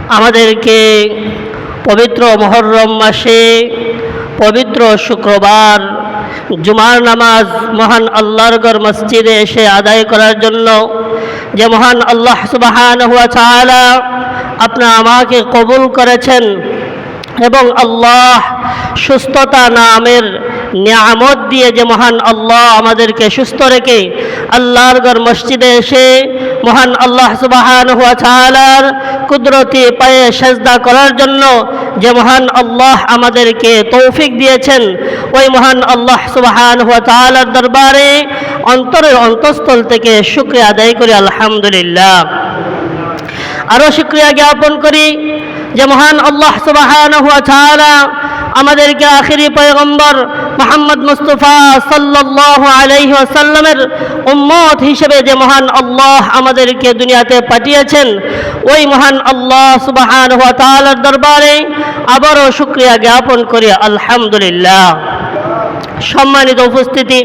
আমাদেরকে পবিত্র মুহররম মাসে পবিত্র শুক্রবার জুমার নামাজ মহান আল্লাহর ঘর মসজিদে এসে আদায় করার জন্য যে মহান আল্লাহ সুবহানাহু ওয়া তাআলা আপনি আমাকে কবুল করেছেন এবং আল্লাহ সুস্থতা নামের নিয়ামত দিয়ে যে মহান আল্লাহ আমাদেরকে সুস্থ রেখে আল্লাহর ঘর মসজিদে এসে মহান আল্লাহ সুবহানাহু ওয়া তাআলার কুদরতি পায়ে সেজদা করার জন্য যে মহান আল্লাহ আমাদেরকে তৌফিক দিয়েছেন, ওই মহান আল্লাহ সুবহানাহু ওয়া তাআলার দরবারে অন্তরের অন্তঃস্থল থেকে শুকরিয়া আদায় করি আলহামদুলিল্লাহ। আরও শুকরিয়া জ্ঞাপন করি যে মহান আল্লাহ সুবহানাহু ওয়া তাআলা আমাদেরকে আখিরি পয়গম্বর মুহাম্মদ মুস্তাফা সাল্লাল্লাহু আলাইহি ওয়াসাল্লামের উম্মত হিসেবে যে মহান আল্লাহ আমাদেরকে দুনিয়াতে পাঠিয়েছেন, ওই মহান আল্লাহ সুবহানাহু ওয়া তাআলার দরবারে আবারও শুকরিয়া জ্ঞাপন করি আলহামদুলিল্লাহ। সম্মানিত উপস্থিতি,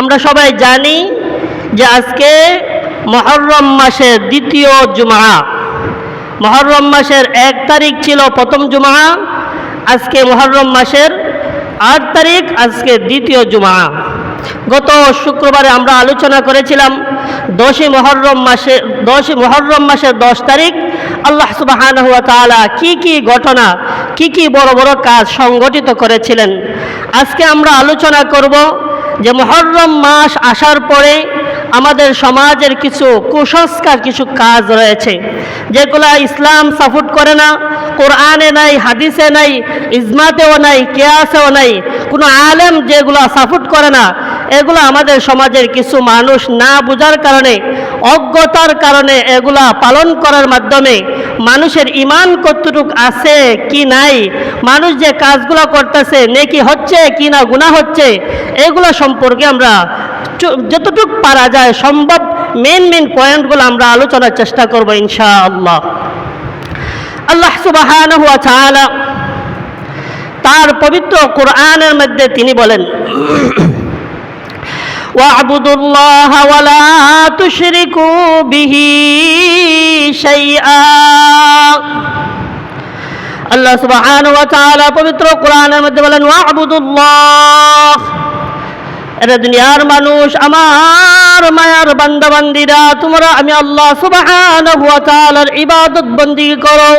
আমরা সবাই জানি যে আজকে মুহররম মাসের দ্বিতীয় জুমআ। মুহররম মাসের 1 তারিখ ছিল প্রথম জুমআ, আজকে মুহররম মাসের 8 তারিখ, আজকে দ্বিতীয় জুমআ। গত শুক্রবারে আমরা আলোচনা করেছিলাম 10ই মুহররম মাসের 10 তারিখ আল্লাহ সুবহানাহু ওয়া তাআলা কি ঘটনা, কি বড় বড় কাজ সংগঠিত করেছিলেন। আজকে আমরা আলোচনা করব যে মুহররম মাস আসার পরে আমাদের সমাজের কিছু কুসংস্কার, কিছু কাজ রয়েছে যেগুলো ইসলাম সাপোর্ট করে না, কোরআনে নাই, হাদিসে নাই, ইজমাতেও নাই, কিয়াসেও নাই, কোনো আলেম যেগুলো সাপোর্ট করে না। এগুলো আমাদের সমাজের কিছু মানুষ না বোঝার কারণে, অজ্ঞতার কারণে এগুলা পালন করার মাধ্যমে মানুষের ঈমান কতটুকু আছে কি নাই, মানুষ যে কাজগুলো করতেছে নেকি হচ্ছে কি না গুনাহ হচ্ছে, এগুলো সম্পর্কে আমরা যতটুকু পারা যায় সম্ভব মেন পয়েন্টগুলো আমরা আলোচনার চেষ্টা করব ইনশাআল্লাহ। আল্লাহ সুবহানাহু ওয়া তাআলা তার পবিত্র কোরআনের মধ্যে তিনি বলেন, ওয়া'বুদুল্লাহ ওয়া লা তুশরিকু বিহি শাইআ। আল্লাহ সুবহানাহু ওয়া তাআলা পবিত্র কোরআনের মধ্যে বলেন, ওয়া'বুদুল্লাহ, এরা দুনিয়ার মানুষ, আমার মায়ার বান্দা বান্দিরা, তোমরা আমি আল্লাহ সুবহানাহু ওয়া তাআলার ইবাদত বন্দেগী করো,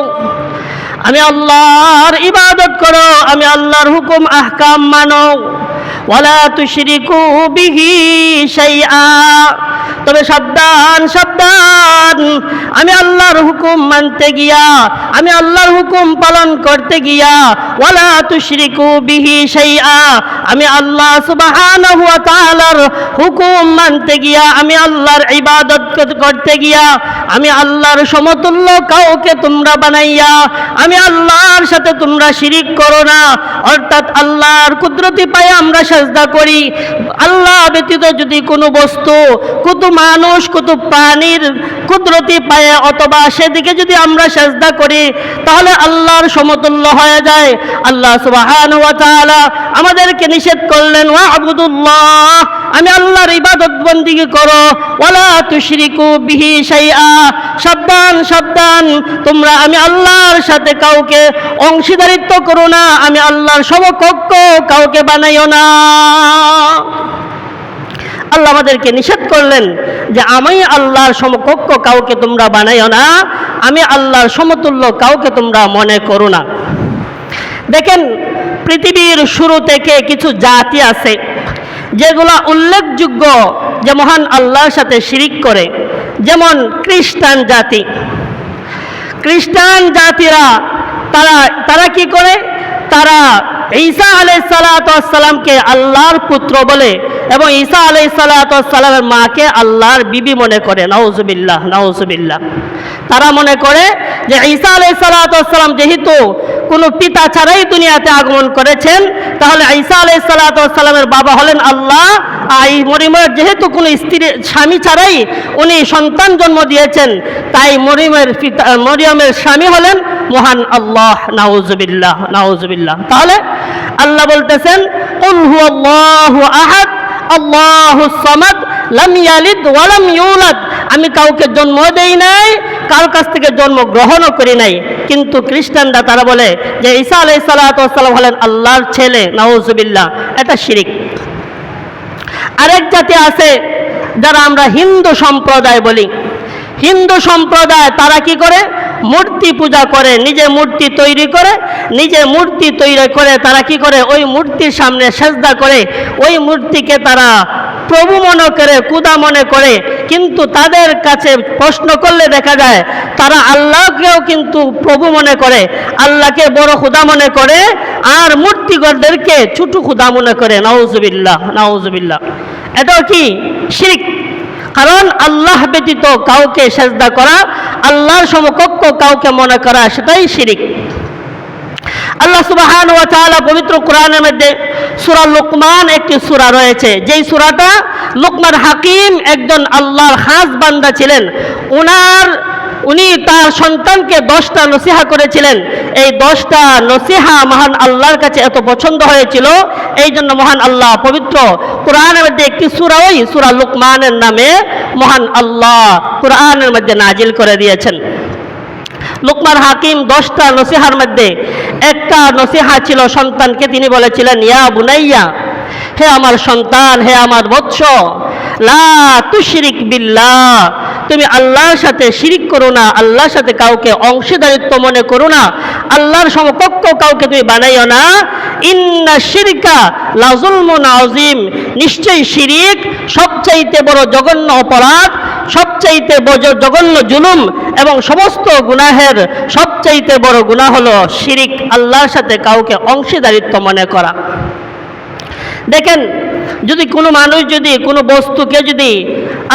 আমি আল্লাহর ইবাদত করো, আমি আল্লাহর হুকুম আহকাম মানো। ওয়ালা তুশরিকু বিহি শাইআ, তবে সাবধান সাবধান, আমি আল্লাহর হুকুম মানতে গিয়া, আমি আল্লাহর হুকুম পালন করতে গিয়া, ওয়ালা তুশরিকু বিহি শাইআ, আমি আল্লাহ সুবহানাহু ওয়া তাআলার হুকুম মানতে গিয়া, আমি আল্লাহর ইবাদত করতে গিয়া, আমি আল্লাহর সমতুল্য কাউকে তোমরা বানাইয়া আমি আল্লাহর সাথে তোমরা শিরিক করো না। অর্থাৎ আল্লাহর কুদরতি পায়ে আমরা সেজদা করি, আল্লাহ ব্যতীত যদি কোনো বস্তু, কত মানুষ, কত প্রাণীর কুদরতি পায়ে অথবা সেদিকে যদি আমরা সেজদা করি, তাহলে আল্লাহর সমতুল্য হয়ে যায়। আল্লাহ সুবহানাহু ওয়া তাআলা আমাদেরকে নিষেধ করলেন, ওয়া'বুদুল্লাহ, আমি আল্লাহর ইবাদত বন্দেগী করো, ওয়ালা তুশরিকু বিহি শাইআ, সাবধান সাবধান, তোমরা আমি আল্লাহর সাথে কাউকে অংশীদারিত্ব করো না, আমি আল্লাহর সমকক্ষ কাউকে বানাইও না। আল্লাহ আমাদেরকে নিষেধ করলেন যে আমি আল্লাহর সমকক্ষ কাউকে তোমরা বানাইও না, আমি আল্লাহর সমতুল্য কাউকে তোমরা মনে করো না। দেখেন, পৃথিবীর শুরু থেকে কিছু জাতি আছে যেগুলা উল্লেখযোগ্য যে মহান আল্লাহর সাথে শিরিক করে, যেমন খ্রিস্টান জাতি। খ্রিস্টান জাতিরা তারা কি করে? তারা ঈসা আলাইহিস সালাতু ওয়াস সালামকে আল্লাহর পুত্র বলে এবং ঈসা আলাইহিস সালাতু ওয়াস সালামের মাকে আল্লাহর বিবি মনে করে। নাউজুবিল্লাহ নাউজুবিল্লাহ। তারা মনে করে যে ঈসা আলাইহিস সালাতু ওয়াস সালাম যেহেতু কোনো পিতা ছাড়াই দুনিয়াতে আগমন করেছেন, তাহলে ঈসা আলাইহিস সালাতু ওয়াস সালামের বাবা হলেন আল্লাহ, আর মরিয়মের যেহেতু কোনো স্বামী ছাড়াই উনি সন্তান জন্ম দিয়েছেন, তাই মরিয়মের স্বামী হলেন মহান আল্লাহ। নাউজুবিল্লাহ নাউজুবিল্লাহ। তাহলে আল্লাহ বলতেছেন, কুল হুয়াল্লাহু আহাদ আল্লাহুস সামাদ লাম ইয়ালিদ ওয়া লাম ইউলাদ, আমি কাউকে জন্ম দেই নাই, কারো কাছ থেকে জন্মগ্রহণও করি নাই। কিন্তু খ্রিস্টানরা তারা বলে যে ঈসা আলাইহিস সালাতু ওয়াস সালাম হলেন আল্লাহর ছেলে, নাউজুবিল্লাহ। এটা শিরিক। আরেক জাতি আছে যারা আমরা হিন্দু সম্প্রদায় বলি। হিন্দু সম্প্রদায় তারা কি করে? মূর্তি পূজা করে, নিজে মূর্তি তৈরি করে, নিজে মূর্তি তৈরি করে তারা কি করে? ওই মূর্তির সামনে সেজদা করে, ওই মূর্তিকে তারা প্রভু মনে করে, খোদা মনে করে। কিন্তু তাদের কাছে প্রশ্ন করলে দেখা যায় তারা আল্লাহকেও কিন্তু প্রভু মনে করে, আল্লাহকে বড় খোদা মনে করে, আর মূর্তিগরদেরকে ছোট খোদা মনে করে। নাউজুবিল্লাহ, নাউজুবিল্লাহ। এটাও কি? শিরক। কারণ আল্লাহ ব্যতীত কাউকে সেজদা করা, আল্লাহর সমকক্ষ কাউকে মনে করা, সেটাই শিরিক। আল্লাহ সুবহানাহু ওয়া তাআলা পবিত্র কোরআনের মধ্যে সূরা লুকমান একটি সূরা রয়েছে, যেই সূরাটা লুকমান হাকিম একজন আল্লাহর খাস বান্দা ছিলেন। উনি তার সন্তানকে 10টা নসিহা করেছিলেন। এই 10টা নসিহা মহান আল্লাহর কাছে এত পছন্দ হয়েছিল, এই জন্য মহান আল্লাহ পবিত্র কোরআনের মধ্যে একটি সূরা, ওই সূরা লুকমানের নামে মহান আল্লাহ কোরআনের মধ্যে নাজিল করে দিয়েছেন। লুকমান হাকিম 10টা নসিহার মধ্যে একটা নসিহা ছিল সন্তানকে, তিনি বলেছিলেন, ইয়া বুনাইয়া, হে আমার সন্তান, হে আমার বৎস, লা তুশরিক বিল্লাহ, তুমি আল্লাহর সাথে শিরিক করো না, আল্লাহর সাথে কাউকে অংশীদারিত্ব মনে করো না, আল্লাহর সমকক্ষ কাউকে তুমি বানাইও না। ইন্না শিরকা লা যুলমুন আযীম, নিশ্চয়ই শিরিক সবচাইতে বড় জঘন্য অপরাধ, সবচাইতে বড় জঘন্য জুলুম, এবং সমস্ত গুনাহের সবচাইতে বড় গুনাহ হলো শিরিক, আল্লাহর সাথে কাউকে অংশীদারিত্ব মনে করা। দেখেন, যদি কোনো মানুষ যদি কোনো বস্তুকে যদি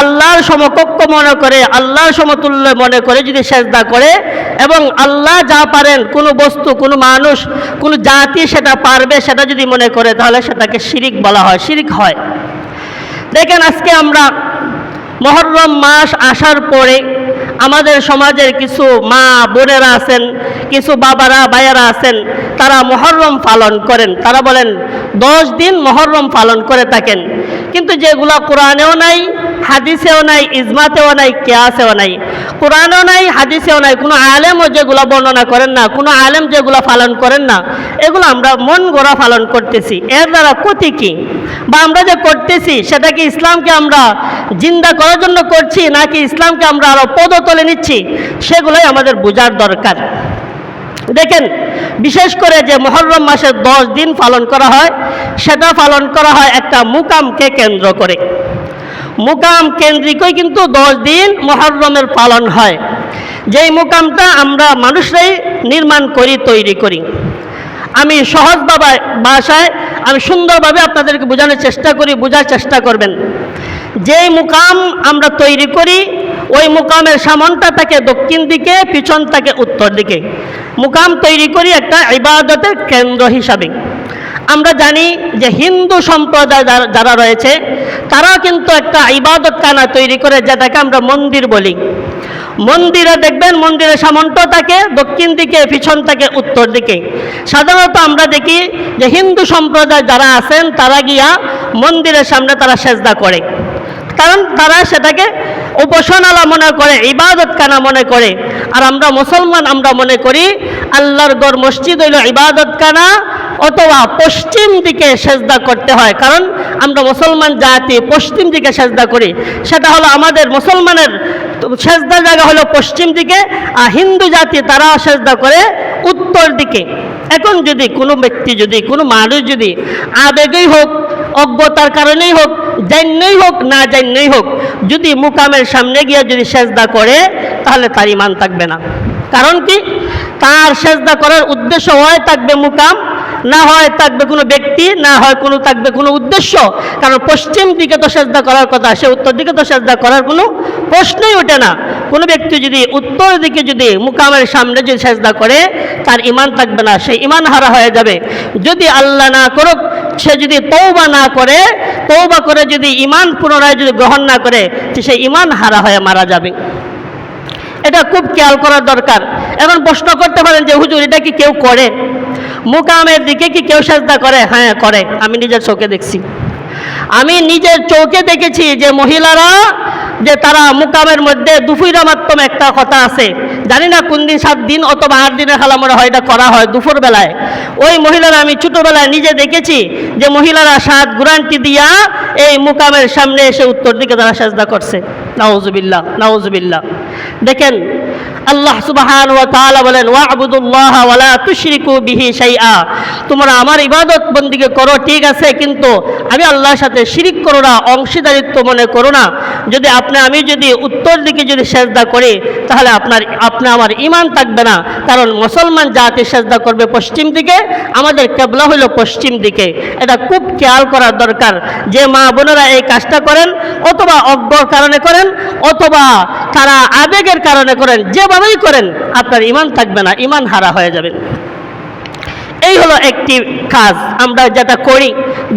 আল্লাহর সমকক্ষ মনে করে, আল্লাহর সমতুল্য মনে করে যদি সেজদা করে, এবং আল্লাহ যা পারেন কোনো বস্তু, কোনো মানুষ, কোনো জাতি সেটা পারবে সেটা যদি মনে করে, তাহলে সেটাকে শিরিক বলা হয়, শিরিক হয়। দেখেন, আজকে আমরা মুহররম মাস আসার পরে আমাদের সমাজের কিছু মা বোনেরা আছেন, কিছু বাবারা ভাইয়েরা আছেন, তারা মুহররম পালন করেন। তারা বলেন 10 দিন মুহররম পালন করে থাকেন, কিন্তু যেগুলা কোরআনেও নাই, হাদিসেও নাই, ইজমাতেও নাই, কিয়াসেও নাই, কোরআনেও নাই, হাদিসেও নাই, কোনো আলেমও যেগুলা বর্ণনা করেন না, কোনো আলেম যেগুলা পালন করেন না, এগুলো আমরা মন গড়া পালন করতেছি। এর দ্বারা ক্ষতি কি? বা আমরা যে করতেছি সেটা কি ইসলামকে আমরা জিন্দা করার জন্য করছি, নাকি ইসলামকে আমরা আরো পদতলে নিচ্ছি, সেগুলোই আমাদের বোঝার দরকার। দেখেন, বিশেষ করে যে মুহররম মাসের 10 দিন পালন করা হয়, সেটা পালন করা হয় একটা মুকামকে কেন্দ্র করে। মুকাম কেন্দ্রিকই কিন্তু 10 দিন মুহররমের পালন হয়। যেই মুকামটা আমরা মানুষরাই নির্মাণ করি, তৈরি করি। আমি সহজ ভাষায় আমি সুন্দরভাবে আপনাদেরকে বোঝানোর চেষ্টা করি, বোঝার চেষ্টা করবেন। যেই মুকাম আমরা তৈরি করি, ওই মুকামের সামনটা থাকে দক্ষিণ দিকে, পিছন থাকে উত্তর দিকে। মুকাম তৈরি করি একটা ইবাদতের কেন্দ্র হিসাবে। আমরা জানি যে হিন্দু সম্প্রদায় যারা রয়েছে, তারাও কিন্তু একটা ইবাদতখানা তৈরি করে, যেটাকে আমরা মন্দির বলি। মন্দিরে দেখবেন, মন্দিরের সামনটা থাকে দক্ষিণ দিকে, পিছন থাকে উত্তর দিকে। সাধারণত আমরা দেখি যে হিন্দু সম্প্রদায় যারা আছেন, তারা গিয়া মন্দিরের সামনে তারা সেজদা করে, কারণ তারা সেটাকে উপাসনালয় মনে করে, ইবাদতখানা মনে করে। আর আমরা মুসলমান, আমরা মনে করি আল্লাহর ঘর মসজিদ হইল ইবাদতখানা, অথবা পশ্চিম দিকে সেজদা করতে হয়, কারণ আমরা মুসলমান জাতি পশ্চিম দিকে সেজদা করি। সেটা হলো আমাদের মুসলমানের সেজদা জায়গা হলো পশ্চিম দিকে, আর হিন্দু জাতি তারা সেজদা করে উত্তর দিকে। এখন যদি কোনো ব্যক্তি, যদি কোনো মানুষ যদি আবেগেই হোক, অজ্ঞতার কারণেই হোক, জান্যই হোক, না জান্যই হোক, যদি মুকামের সামনে গিয়ে যদি সেজদা করে, তাহলে তার ঈমান থাকবে না। কারণ কি? তার সেজদা করার উদ্দেশ্য হয় থাকবে মুকাম, না হয় থাকবে কোনো ব্যক্তি, না হয় কোনো থাকবে কোনো উদ্দেশ্য। কারণ পশ্চিম দিকে তো সেজদা করার কথা, সে উত্তর দিকে তো সেজদা করার কোনো প্রশ্নই ওঠে না। কোনো ব্যক্তি যদি উত্তর দিকে যদি মুকামের সামনে যদি সেজদা করে, তার ঈমান থাকবে না, সে ঈমান হারা হয়ে যাবে। যদি আল্লাহ না করুক, সে যদি তওবা না করে, তওবা করে যদি ঈমান পুনরায় যদি গ্রহণ না করে, সে ঈমান হারা হয়ে মারা যাবে। এটা খুব খেয়াল করার দরকার। এখন প্রশ্ন করতে পারেন যে হুজুর, এটা কি কেউ করে? মুকামের দিকে কি কেউ সেজদা করে? হ্যাঁ, করে, আমি নিজের চোখে দেখছি। আমি নিজের চোখে দেখেছি যে মহিলারা যে তারা মুকামের মধ্যে দুপুরের মাধ্যমে একটা কথা আছে, জানি না কোন দিন 7 দিন অথবা 8 দিনের খালা মনে হয় এটা করা হয় দুপুর বেলায়। ওই মহিলারা আমি ছোটোবেলায় নিজে দেখেছি যে মহিলারা 7 গুরান্টি দিয়া এই মুকামের সামনে এসে উত্তর দিকে তারা সেজদা করছে। নাউজুবিল্লাহ, নাউজুবিল্লাহ। দেখেন আল্লাহ সুবহানাহু ওয়া তাআলা বলেন ওয়া'বুদুল্লাহ ওয়া লা তুশরিকু বিহি শাইআ, তোমরা আমার ইবাদত বন্দিকে করো ঠিক আছে, কিন্তু আমি আল্লাহর সাথে শিরিক করো না, অংশীদারিত্ব মনে করো না। যদি আমি যদি উত্তর দিকে যদি সেজদা করি তাহলে আপনি আমার ঈমান থাকবে না, কারণ মুসলমান জাতি সেজদা করবে পশ্চিম দিকে, আমাদের কিবলা হলো পশ্চিম দিকে। এটা খুব খেয়াল করার দরকার। যে মা বোনেরা এই কাজটা করেন, অথবা অজ্ঞর কারণে করেন, অথবা তারা আবেগের কারণে করেন, যেভাবেই করেন আপনার ঈমান থাকবে না, ঈমান হারা হয়ে যাবেন। এই হলো একটি কাজ আমরা যেটা করি,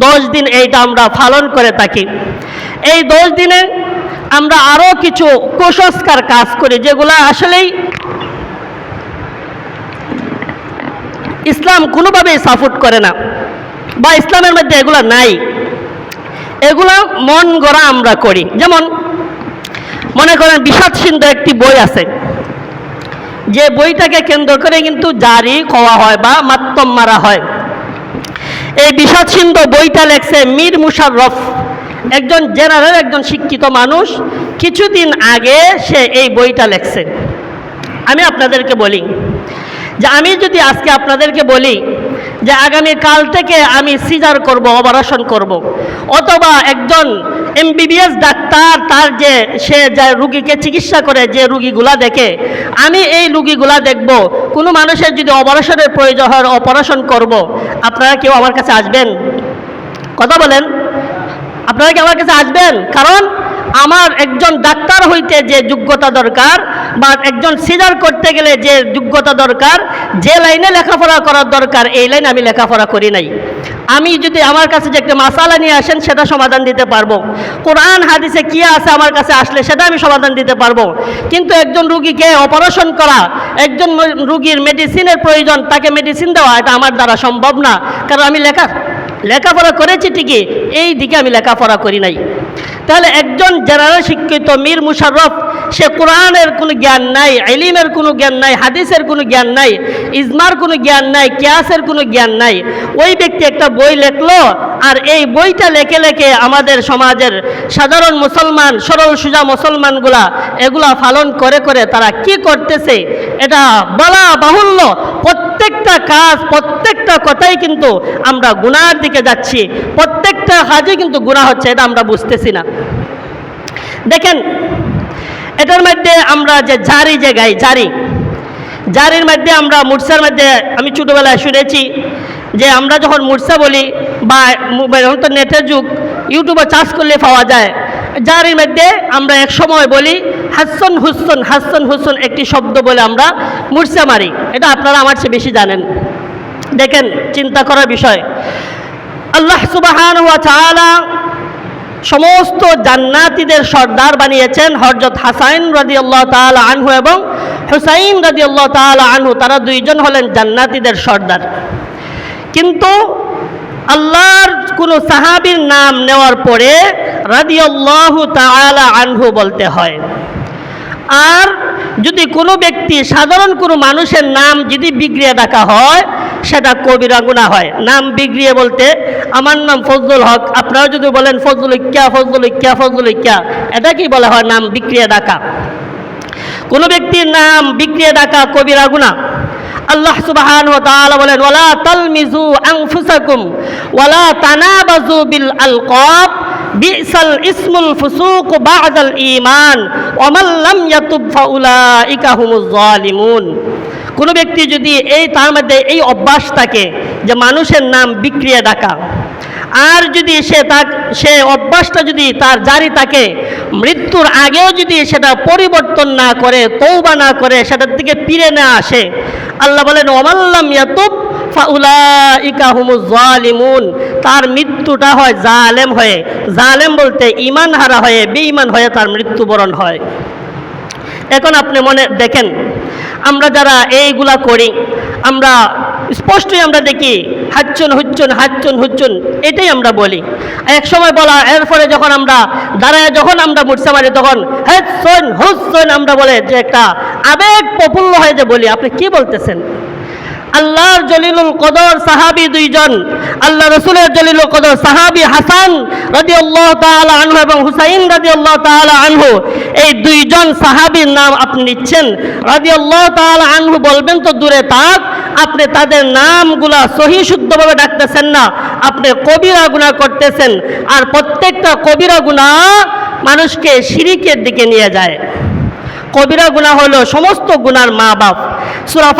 10 দিন এইটা আমরা পালন করে থাকি। এই 10 দিনে আমরা আরও কিছু কুসংস্কার কাজ করি যেগুলো আসলেই ইসলাম কোনোভাবেই সাপোর্ট করে না, বা ইসলামের মধ্যে এগুলো নাই, এগুলো মন গড়া আমরা করি। যেমন মনে করেন বিষাদ সিন্ধু একটি বই আছে, যে বইটাকে কেন্দ্র করে কিন্তু জারি কওয়া হয় বা মাতম মারা হয়। এই বিষাদ সিন্ধু বইটা লেখছে মীর মুশাররফ, একজন জেনারেল, একজন শিক্ষিত মানুষ। কিছুদিন আগে সে এই বইটা লেখছে। আমি আপনাদেরকে বলি যে আমি যদি আজকে আপনাদেরকে বলি যে আগামী কাল থেকে আমি সিজার করব, অপারেশন করব, অথবা একজন MBBS ডাক্তার তার যে সে যে রুগীকে চিকিৎসা করে, যে রুগীগুলা দেখে, আমি এই রুগীগুলা দেখব, কোনো মানুষের যদি অপারেশনের প্রয়োজন হয় অপারেশন করব, আপনারা কেউ আমার কাছে আসবেন? কথা বলেন, আপনারা কি আমার কাছে আসবেন? কারণ আমার একজন ডাক্তার হইতে যে যোগ্যতা দরকার, বা একজন সিজার করতে গেলে যে যোগ্যতা দরকার, যে লাইনে লেখাপড়া করার দরকার, এই লাইনে আমি লেখাপড়া করি নাই। আমি যদি আমার কাছে যে একটা মাসালা নিয়ে আসেন সেটা সমাধান দিতে পারবো, কোরআন হাদিসে কি আছে আমার কাছে আসলে সেটা আমি সমাধান দিতে পারবো। কিন্তু একজন রুগীকে অপারেশন করা, একজন রুগীর মেডিসিনের প্রয়োজন, তাকে মেডিসিন দেওয়া, এটা আমার দ্বারা সম্ভব না। কারণ আমি লেখাপড়া করেছি ঠিকই, এই দিকে আমি লেখাপড়া করি নাই। তাহলে একজন জেনারেল শিক্ষিত মীর মুশাররফ, সে কোরআনের কোনো জ্ঞান নাই, ইলমের কোনো জ্ঞান নাই, হাদিসের কোনো জ্ঞান নাই, ইজমার কোনো জ্ঞান নাই, কিয়াসের কোনো জ্ঞান নাই। ওই ব্যক্তি একটা বই লেখলো, আর এই বইটা লেখে লেখে আমাদের সমাজের সাধারণ মুসলমান, সরল সোজা মুসলমানগুলা এগুলা পালন করে করে তারা কি করতেছে এটা বলা বাহুল্য। প্রত্যেকটা কাজ, প্রত্যেকটা কথাই কিন্তু আমরা গুনাহের দিকে যাচ্ছি, প্রত্যেকটা কাজে কিন্তু গুনাহ হচ্ছে, এটা আমরা বুঝতেছি না। দেখেন এটার মধ্যে আমরা যে জারি যে গাই, জারির মধ্যে আমরা মুরসার মধ্যে আমি ছোটোবেলায় শুনেছি যে আমরা যখন মুরসা বলি, বা এখন তো নেটের যুগ, ইউটিউবে সার্চ করলে পাওয়া যায়, জারির মধ্যে আমরা এক সময় বলি হাসন হুসন, হাসন হুসন একটি শব্দ বলে আমরা মুরসা মারি। এটা আপনারা আমার চেয়ে বেশি জানেন। দেখেন চিন্তা করার বিষয়, আল্লাহ সুবহানাহু ওয়া তাআলা সমস্ত জান্নাতীদের সর্দার বানিয়েছেন হযরত হাসান রাদিয়াল্লাহু তাআলা আনহু এবং হুসাইন রাদিয়াল্লাহু তাআলা আনহু, তারা দুইজন হলেন জান্নাতীদের সর্দার। কিন্তু আল্লাহর কোনো সাহাবীর নাম নেওয়ার পরে রাদিয়াল্লাহু তাআলা আনহু বলতে হয়। আর যদি কোনো ব্যক্তি, সাধারণ কোনো মানুষের নাম যদি বিগড়িয়ে ডাকা হয় সেটা কবিরা গুনাহ হয়। নাম বিগড়িয়ে বলতে আমার নাম ফজলুল হক, আপনারা যদি বলেন ফজলুল ইক্কা, ফজলুল ইক্কা, ফজলুল ইক্কা, এটা কি বলা হয়? নাম বিগড়িয়ে ডাকা। কোনো ব্যক্তির নাম বিগড়িয়ে ডাকা কবিরা গুনাহ। আল্লাহ সুবহানাহু ওয়া তাআলা বলেন ওয়ালা তালমিজু আনফুসাকুম ওয়ালা তানাবাজু বিল আলকাব বিসাল ইসমুল ফুসুক বা'দাল ঈমান ওয়া মান লাম ইয়াতুব ফাউলাইকা হুমুজ জালিমুন। কোনো ব্যক্তি যদি তার মধ্যে এই অভ্যাস থাকে যে মানুষের নাম বিগড়িয়ে ডাকা, আর যদি সে অভ্যাসটা যদি তার জারি থাকে, মৃত্যুর আগেও যদি সেটা পরিবর্তন না করে, তওবা না করে, সেটার দিকে ফিরে না আসে, আল্লাহ বলেন ওয়ামাল্লাম ইয়াতুব ফাউলাইকা হুমুজ জালিমুন, তার মৃত্যুটা হয় জালেম হয়ে। জালেম বলতে ঈমান হারা হয়ে, বেঈমান হয়ে তার মৃত্যুবরণ হয়। এখন আপনি মনে দেখেন, আমরা যারা এইগুলা করি, আমরা স্পষ্টই আমরা দেখি হাচ্চুন হুচ্চুন হাচ্চুন হুচ্চুন, এটাই আমরা বলি। এক সময় বলা, এরপরে যখন আমরা দাঁড়ায় যখন আমরা মুর্ছা মারি তখন হেচ্ছন হুচ্ছন আমরা বলে যে একটা আবেগ প্রফুল্ল হয় যে বলি, আপনি কি বলতেছেন? আল্লাহর জলিলুল কদর সাহাবী দুইজন, আল্লাহ রসুলের জলিলুল কদর সাহাবী হাসান রাদিয়াল্লাহু তাআলা আনহু এবং হুসাইন রাদিয়াল্লাহু তাআলা আনহু, এই দুইজন সাহাবীর নাম আপনি নিচ্ছেন। রাদিয়াল্লাহু তাআলা আনহু বলবেন তো দূরে থাক, আপনি তাদের নামগুলা সহি শুদ্ধভাবে ডাকতেছেন না, আপনি কবিরা গুনাহ করতেছেন। আর প্রত্যেকটা কবিরা গুনাহ মানুষকে শিরিকের দিকে নিয়ে যায়। কবিরা গুনাহ হলো সমস্ত গুনার মা বাপ। সূরা